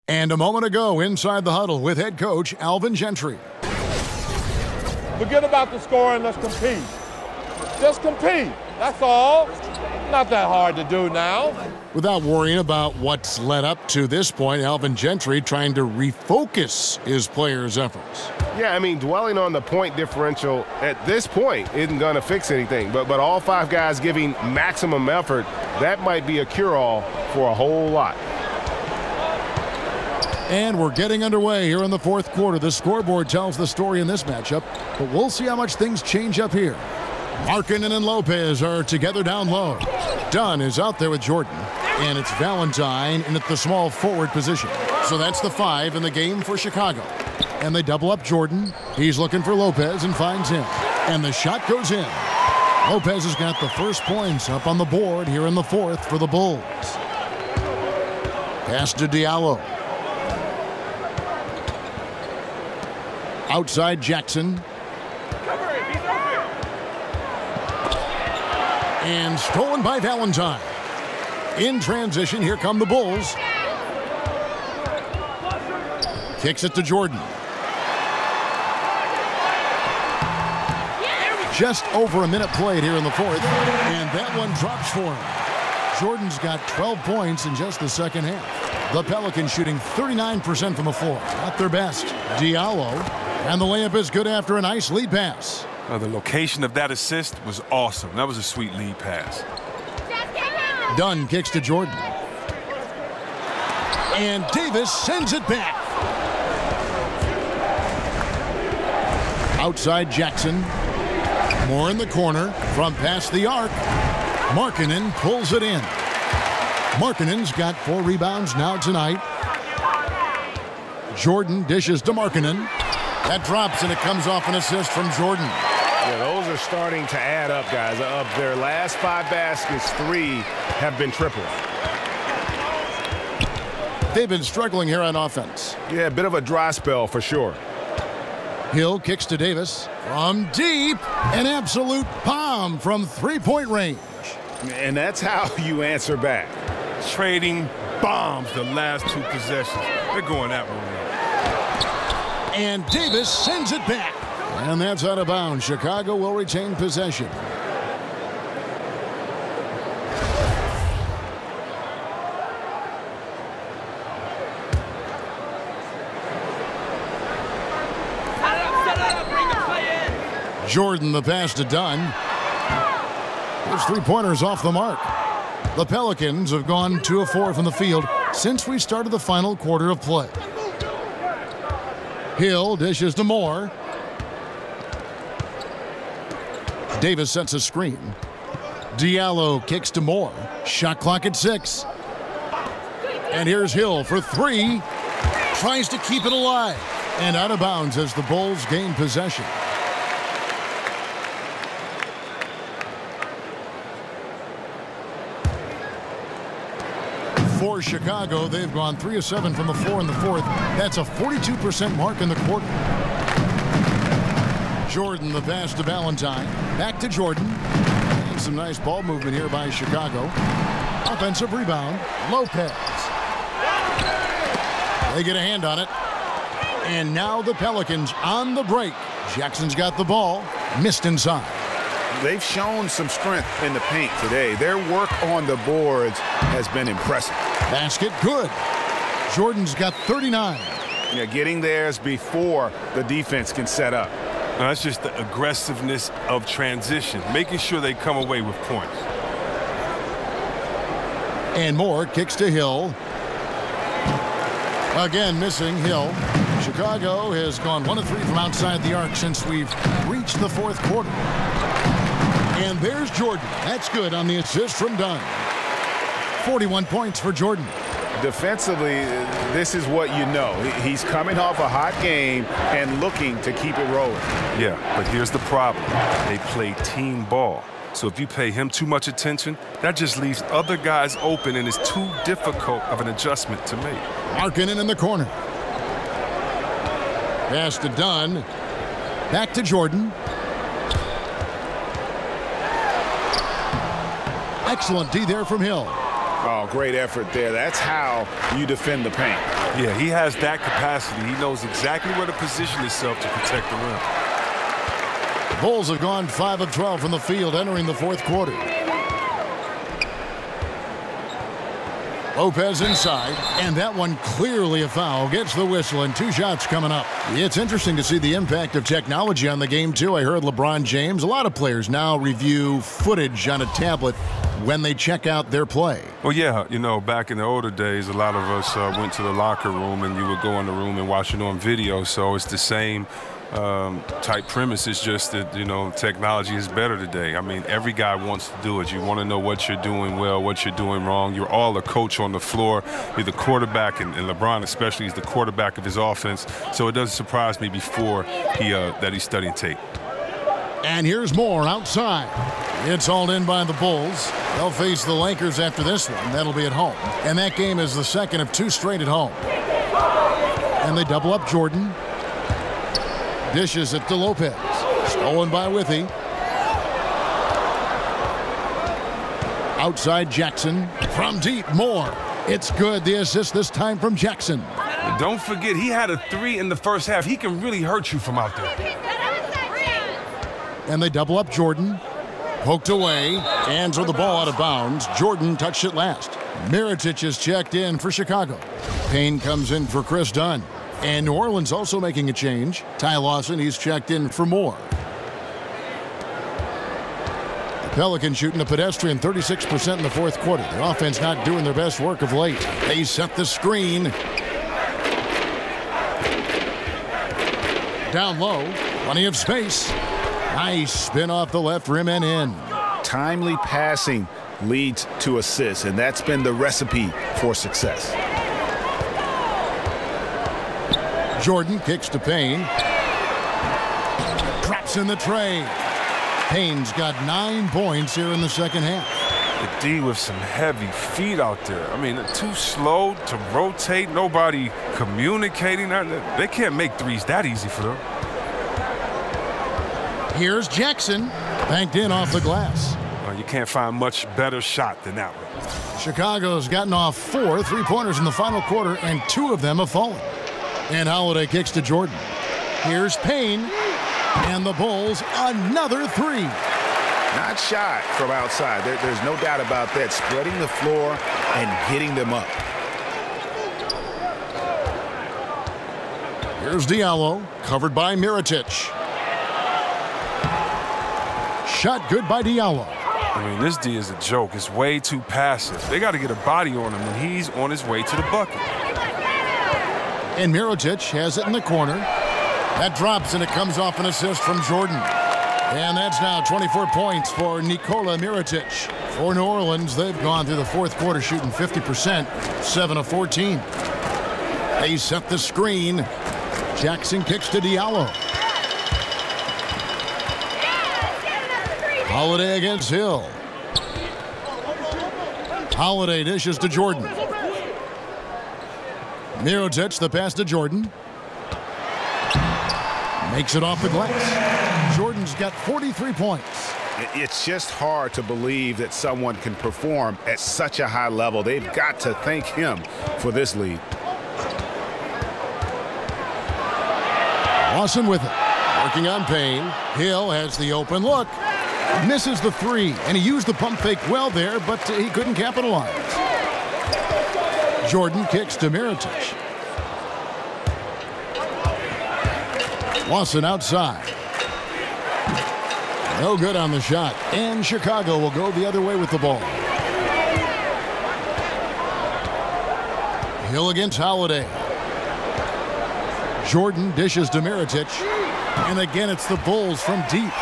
And a moment ago, inside the huddle with head coach Alvin Gentry. Forget about the scoring, let's compete. Just compete. That's all. Not that hard to do now. Without worrying about what's led up to this point, Alvin Gentry trying to refocus his players' efforts. Yeah, I mean, dwelling on the point differential at this point isn't going to fix anything. But all 5 guys giving maximum effort, that might be a cure-all for a whole lot. And we're getting underway here in the fourth quarter. The scoreboard tells the story in this matchup, but we'll see how much things change up here. Markkanen and Lopez are together down low. Dunn is out there with Jordan. And it's Valentine in at the small forward position. So that's the 5 in the game for Chicago. And they double up Jordan. He's looking for Lopez and finds him. And the shot goes in. Lopez has got the first points up on the board here in the fourth for the Bulls. Pass to Diallo. Outside Jackson. And stolen by Valentine. In transition, here come the Bulls. Kicks it to Jordan. Just over a minute played here in the fourth, and that one drops for him. Jordan's got 12 points in just the second half. The Pelicans shooting 39% from the floor, at their best. Diallo, and the layup is good after a nice lead pass. The location of that assist was awesome. That was a sweet lead pass. Dunn kicks to Jordan. And Davis sends it back. Outside Jackson. More in the corner from past the arc. Markkanen pulls it in. Markkanen's got 4 rebounds now tonight. Jordan dishes to Markkanen. That drops, and it comes off an assist from Jordan. Yeah, those are starting to add up, guys. Of their last 5 baskets, 3 have been triples. They've been struggling here on offense. Yeah, a bit of a dry spell for sure. Hill kicks to Davis from deep. An absolute bomb from 3-point range. And that's how you answer back. Trading bombs the last 2 possessions. They're going that way. And Davis sends it back. And that's out of bounds. Chicago will retain possession. Jordan, the pass to Dunn. His 3-pointers off the mark. The Pelicans have gone 2 of 4 from the field since we started the final quarter of play. Hill dishes to Moore. Davis sets a screen. Diallo kicks to Moore. Shot clock at 6. And here's Hill for 3. Tries to keep it alive. And out of bounds as the Bulls gain possession. For Chicago, they've gone 3 of 7 from the floor in the fourth. That's a 42% mark in the quarter. Jordan, the pass to Valentine. Back to Jordan. And some nice ball movement here by Chicago. Offensive rebound. Lopez. They get a hand on it. And now the Pelicans on the break. Jackson's got the ball. Missed inside. They've shown some strength in the paint today. Their work on the boards has been impressive. Basket good. Jordan's got 39. Yeah, getting theirs before the defense can set up. Now, that's just the aggressiveness of transition, making sure they come away with points. And Moore kicks to Hill. Again, missing Hill. Chicago has gone 1 of 3 from outside the arc since we've reached the fourth quarter. And there's Jordan. That's good on the assist from Dunn. 41 points for Jordan. Defensively, this is what you know. He's coming off a hot game and looking to keep it rolling. Yeah, but here's the problem. They play team ball. So if you pay him too much attention, that just leaves other guys open, and it's too difficult of an adjustment to make. Markkanen in the corner. Pass to Dunn. Back to Jordan. Excellent D there from Hill. Oh, great effort there. That's how you defend the paint. Yeah, he has that capacity. He knows exactly where to position himself to protect the rim. The Bulls have gone 5 of 12 from the field entering the fourth quarter. Lopez inside, and that one clearly a foul. Gets the whistle, and 2 shots coming up. It's interesting to see the impact of technology on the game, too. I heard LeBron James. A lot of players now review footage on a tablet when they check out their play. Well, yeah, you know, back in the older days, a lot of us went to the locker room, and you would go in the room and watch it on video. So it's the same type premise. It's just that, you know, technology is better today. I mean, every guy wants to do it. You want to know what you're doing well, what you're doing wrong. You're all a coach on the floor. You're the quarterback, and LeBron especially is the quarterback of his offense. So it doesn't surprise me before that he's studying tape. And here's Moore outside. It's hauled in by the Bulls. They'll face the Lakers after this one. That'll be at home. And that game is the second of 2 straight at home. And they double up Jordan. Dishes it to Lopez. Stolen by Withy. Outside Jackson. From deep, Moore. It's good. The assist this time from Jackson. Don't forget, he had a 3 in the first half. He can really hurt you from out there. And they double up Jordan. Poked away. And throw the ball out of bounds. Jordan touched it last. Mirotic is checked in for Chicago. Payne comes in for Chris Dunn. And New Orleans also making a change. Ty Lawson, he's checked in for Moore. The Pelicans shooting a pedestrian 36% in the fourth quarter. The offense not doing their best work of late. They set the screen. Down low. Plenty of space. Nice spin off the left rim and in. Timely passing leads to assists, and that's been the recipe for success. Jordan kicks to Payne. Drops in the tray. Payne's got 9 points here in the second half. The D with some heavy feet out there. I mean, too slow to rotate. Nobody communicating. They can't make threes that easy for them. Here's Jackson. Banked in off the glass. Well, you can't find much better shot than that one. Chicago's gotten off 4 3-pointers in the final quarter, and 2 of them have fallen. And Holiday kicks to Jordan. Here's Payne. And the Bulls, another 3. Not shy from outside. There's no doubt about that. Spreading the floor and getting them up. Here's Diallo, covered by Mirotic. Shot good by Diallo. I mean, this D is a joke. It's way too passive. They got to get a body on him when he's on his way to the bucket. And Mirotic has it in the corner. That drops, and it comes off an assist from Jordan. And that's now 24 points for Nikola Mirotic. For New Orleans, they've gone through the fourth quarter shooting 50%, 7 of 14. They set the screen. Jackson kicks to Diallo. Holiday against Hill. Holiday dishes to Jordan. Mirotic, the pass to Jordan. Makes it off the glass. Jordan's got 43 points. It's just hard to believe that someone can perform at such a high level. They've got to thank him for this lead. Lawson with it. Working on Payne. Hill has the open look. Misses the 3, and he used the pump fake well there, but he couldn't capitalize. Jordan kicks to Mirotic. Lawson outside. No good on the shot, and Chicago will go the other way with the ball. Hill against Holiday. Jordan dishes to Mirotic, and again it's the Bulls from deep.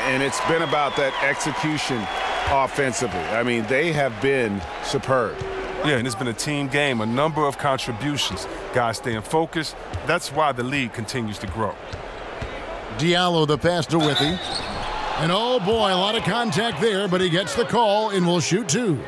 And it's been about that execution offensively. I mean, they have been superb. Yeah, and it's been a team game, a number of contributions. Guys staying focused. That's why the league continues to grow. Diallo the pass to Withy. And oh boy, a lot of contact there, but he gets the call and will shoot 2.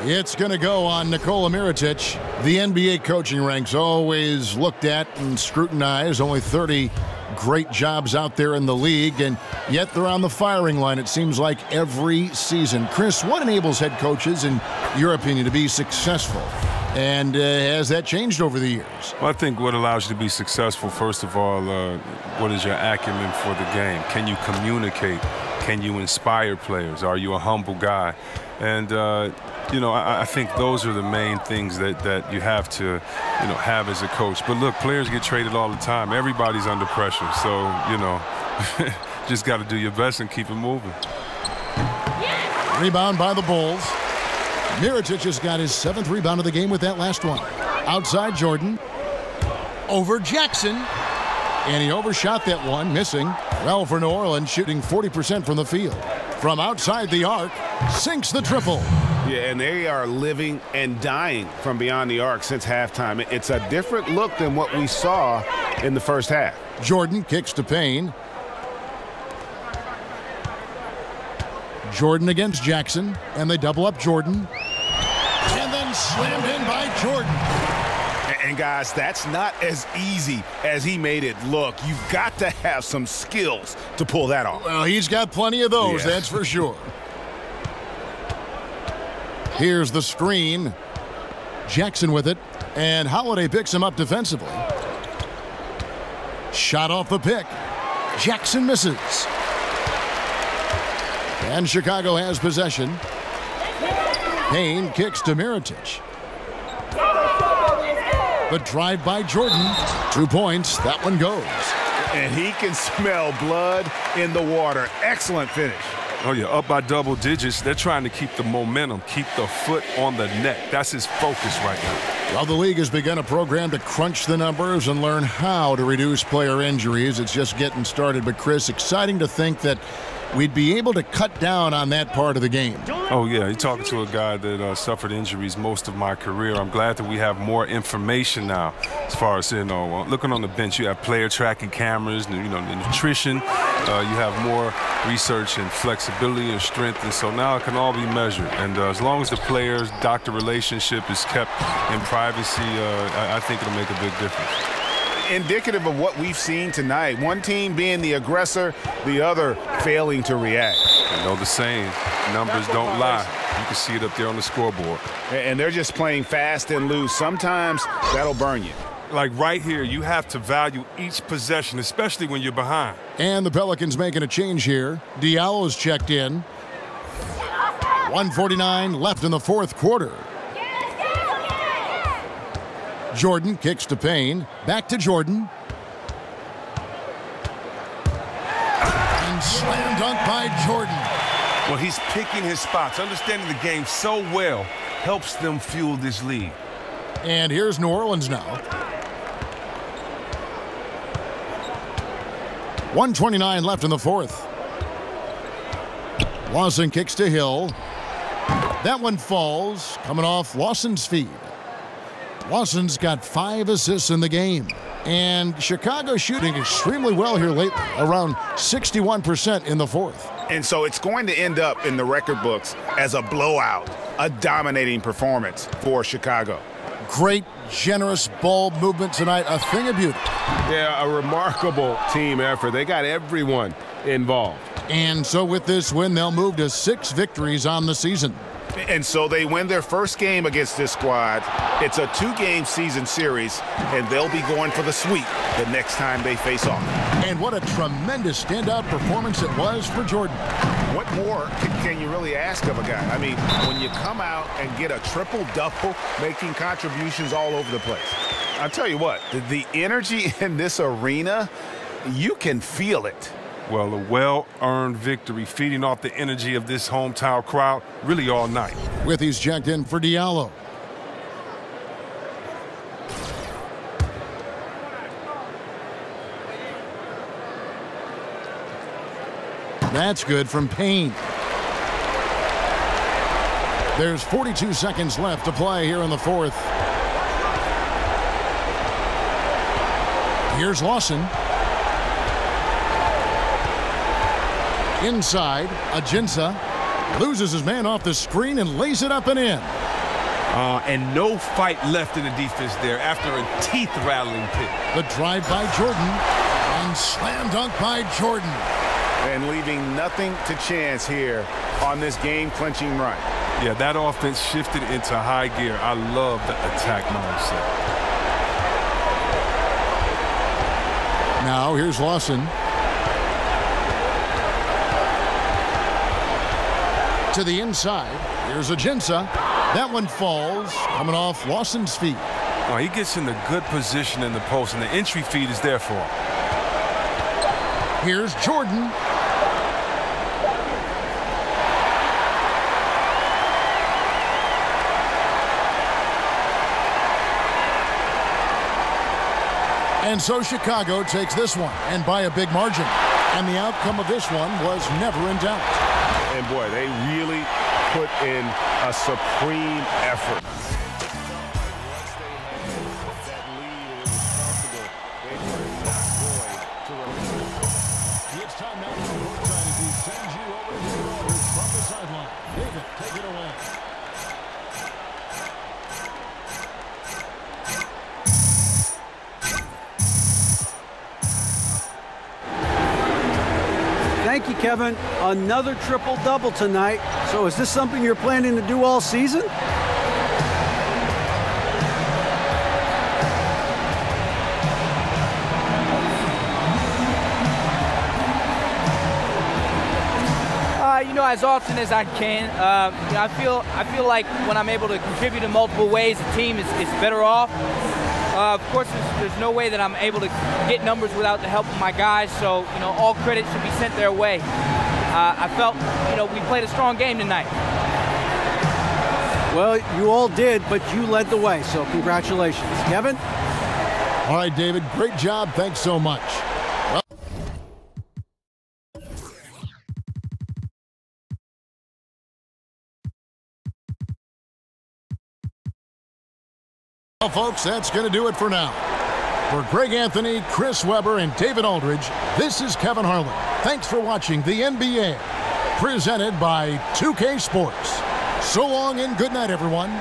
It's going to go on Nikola Mirotic. The NBA coaching ranks always looked at and scrutinized. Only 30 great jobs out there in the league, and yet they're on the firing line, it seems like, every season. Chris, what enables head coaches, in your opinion, to be successful? And has that changed over the years? Well, I think what allows you to be successful, first of all, what is your acumen for the game? Can you communicate? Can you inspire players? Are you a humble guy? And, you know, I think those are the main things that you have to, you know, have as a coach. But look, players get traded all the time. Everybody's under pressure. So, you know, just got to do your best and keep it moving. Rebound by the Bulls. Mirotic has got his 7th rebound of the game with that last one. Outside Jordan. Over Jackson. And he overshot that one, missing. Well, for New Orleans, shooting 40% from the field. From outside the arc, sinks the triple. Yeah, and they are living and dying from beyond the arc since halftime. It's a different look than what we saw in the first half. Jordan kicks to Payne. Jordan against Jackson, and they double up Jordan. And then slammed in by Jordan. And guys, that's not as easy as he made it look. You've got to have some skills to pull that off. Well, he's got plenty of those, that's for sure. Here's the screen. Jackson with it, and Holiday picks him up defensively. Shot off the pick. Jackson misses. And Chicago has possession. Payne kicks to Mirotic. The drive by Jordan. 2 points. That one goes. And he can smell blood in the water. Excellent finish. Oh, yeah, up by double digits. They're trying to keep the momentum, keep the foot on the neck. That's his focus right now. Well, the league has begun a program to crunch the numbers and learn how to reduce player injuries. It's just getting started. But, Chris, exciting to think that we'd be able to cut down on that part of the game. Oh, yeah. You're talking to a guy that suffered injuries most of my career. I'm glad that we have more information now as far as, looking on the bench. You have player tracking cameras, the nutrition. You have more research and flexibility and strength. And so now it can all be measured. And as long as the players-doctor relationship is kept in privacy, I think it'll make a big difference. Indicative of what we've seen tonight. One team being the aggressor, the other failing to react. You know the saying, numbers don't lie. You can see it up there on the scoreboard. And they're just playing fast and loose. Sometimes that'll burn you. Like right here, you have to value each possession, especially when you're behind. And the Pelicans making a change here. Diallo's checked in. 1:49 left in the fourth quarter. Jordan kicks to Payne. Back to Jordan. And slam dunk by Jordan. Well, he's picking his spots. Understanding the game so well helps them fuel this lead. And here's New Orleans now. 1:29 left in the fourth. Lawson kicks to Hill. That one falls, coming off Lawson's feet. Lawson's got 5 assists in the game. And Chicago shooting extremely well here lately, around 61% in the fourth. And so it's going to end up in the record books as a blowout, a dominating performance for Chicago. Great, generous ball movement tonight, a thing of beauty. Yeah, a remarkable team effort. They got everyone involved. And so with this win, they'll move to 6 victories on the season. And so they win their first game against this squad. It's a 2-game season series, and they'll be going for the sweep the next time they face off. And what a tremendous standout performance it was for Jordan. What more can you really ask of a guy? I mean, when you come out and get a triple-double, making contributions all over the place. I'll tell you what, the energy in this arena, you can feel it. Well, a well-earned victory, feeding off the energy of this hometown crowd really all night. Withey's checked in for Diallo. That's good from Payne. There's 42 seconds left to play here in the fourth. Here's Lawson. Inside, Ajinça loses his man off the screen and lays it up and in. And no fight left in the defense there after a teeth-rattling pick. The drive by Jordan and slam dunk by Jordan. And leaving nothing to chance here on this game-clinching run. Yeah, that offense shifted into high gear. I love the attack mindset. Now here's Lawson. To the inside. Here's Ajinça. That one falls, coming off Lawson's feet. Well, he gets in a good position in the post, and the entry feed is there for him. Here's Jordan. And so Chicago takes this one, and by a big margin. And the outcome of this one was never in doubt. And boy, they really put in a supreme effort. It's time now for more time as we send you over to the orders from the sideline. David, take it away. Thank you, Kevin. Another triple-double tonight. So is this something you're planning to do all season? You know, as often as I can. You know, I feel like when I'm able to contribute in multiple ways, the team is better off. Of course, there's no way that I'm able to get numbers without the help of my guys. So, you know, all credit should be sent their way. I felt, you know, we played a strong game tonight. Well, you all did, but you led the way. So congratulations, Kevin. All right, David, great job. Thanks so much. Well, folks, that's going to do it for now. For Greg Anthony, Chris Webber, and David Aldridge, this is Kevin Harlan. Thanks for watching the NBA, presented by 2K Sports. So long and good night, everyone.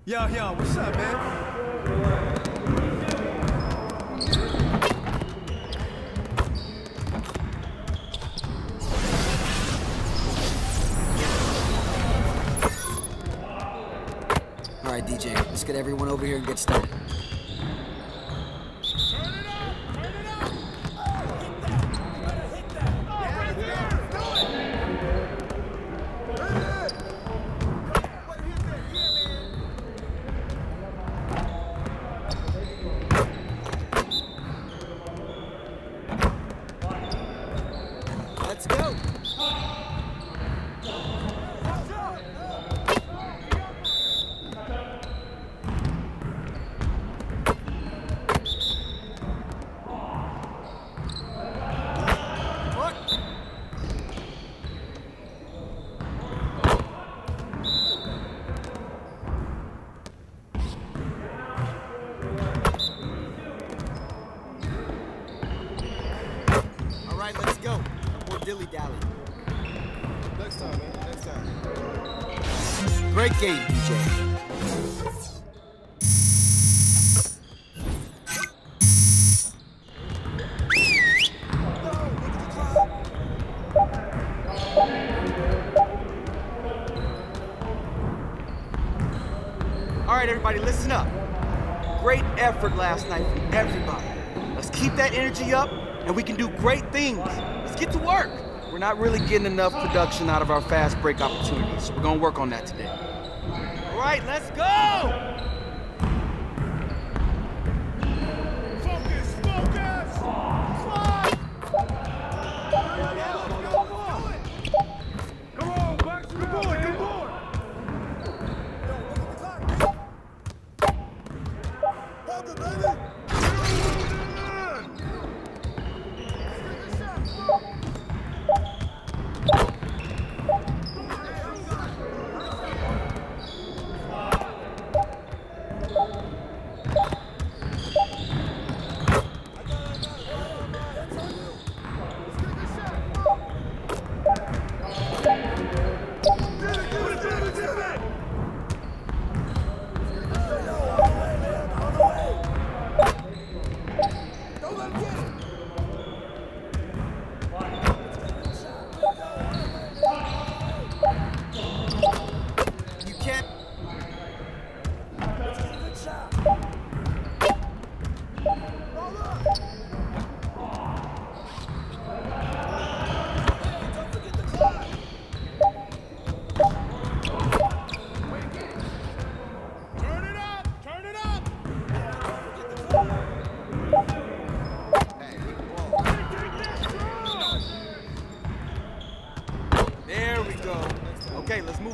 Yo, what's up, man? All right, DJ, let's get everyone over here and get started. Let's go. All right, let's go. More dilly-dally. Next time, man. Next time. Great game, DJ. All right, everybody, listen up. Great effort last night from everybody. Let's keep that energy up, and we can do great things. Let's get to work. We're not really getting enough production out of our fast break opportunities, so we're gonna work on that today. All right, let's go! Focus! Focus! Slide! Come on, back to the board! Good board! Hold it, baby!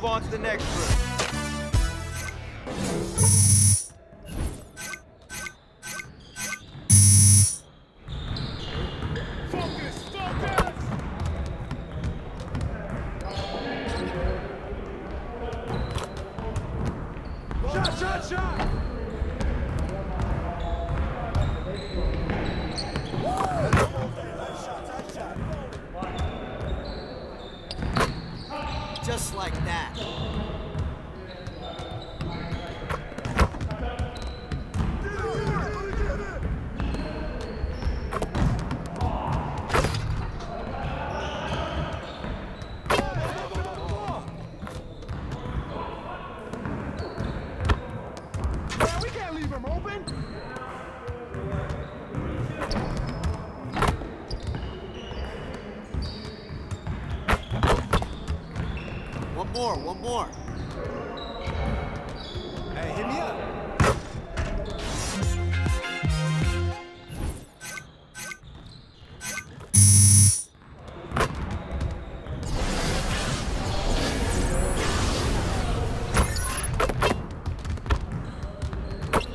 move on to the next drill. Just like that. We can't leave him open. One more. Hey, hit me up.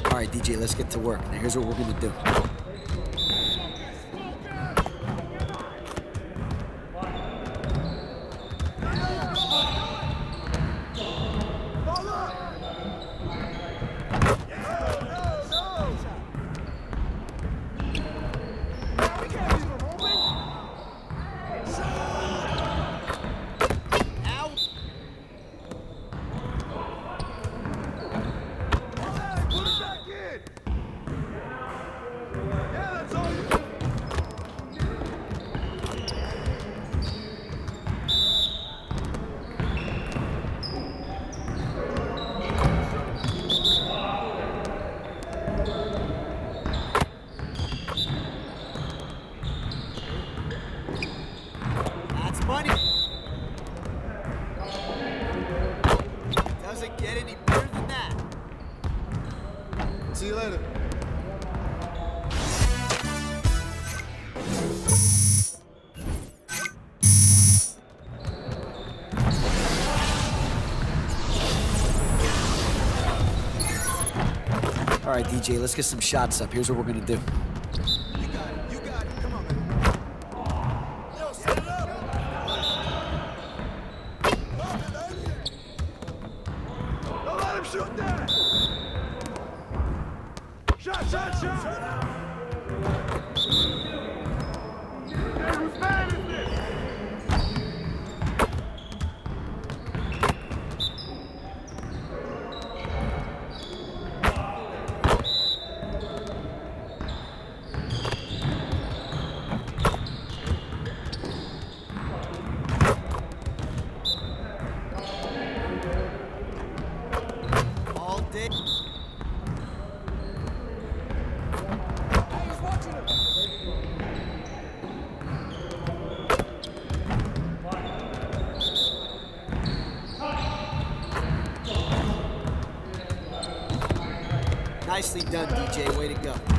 All right, DJ, let's get to work. Now, here's what we're gonna do. Money. Doesn't get any better than that. See you later. All right, DJ, let's get some shots up. Here's what we're gonna do. You got it. Come on, man. Yo, set it up. Don't let him shoot that. Shot. Hey, whose man is this? All day. Nicely done, DJ. Way to go.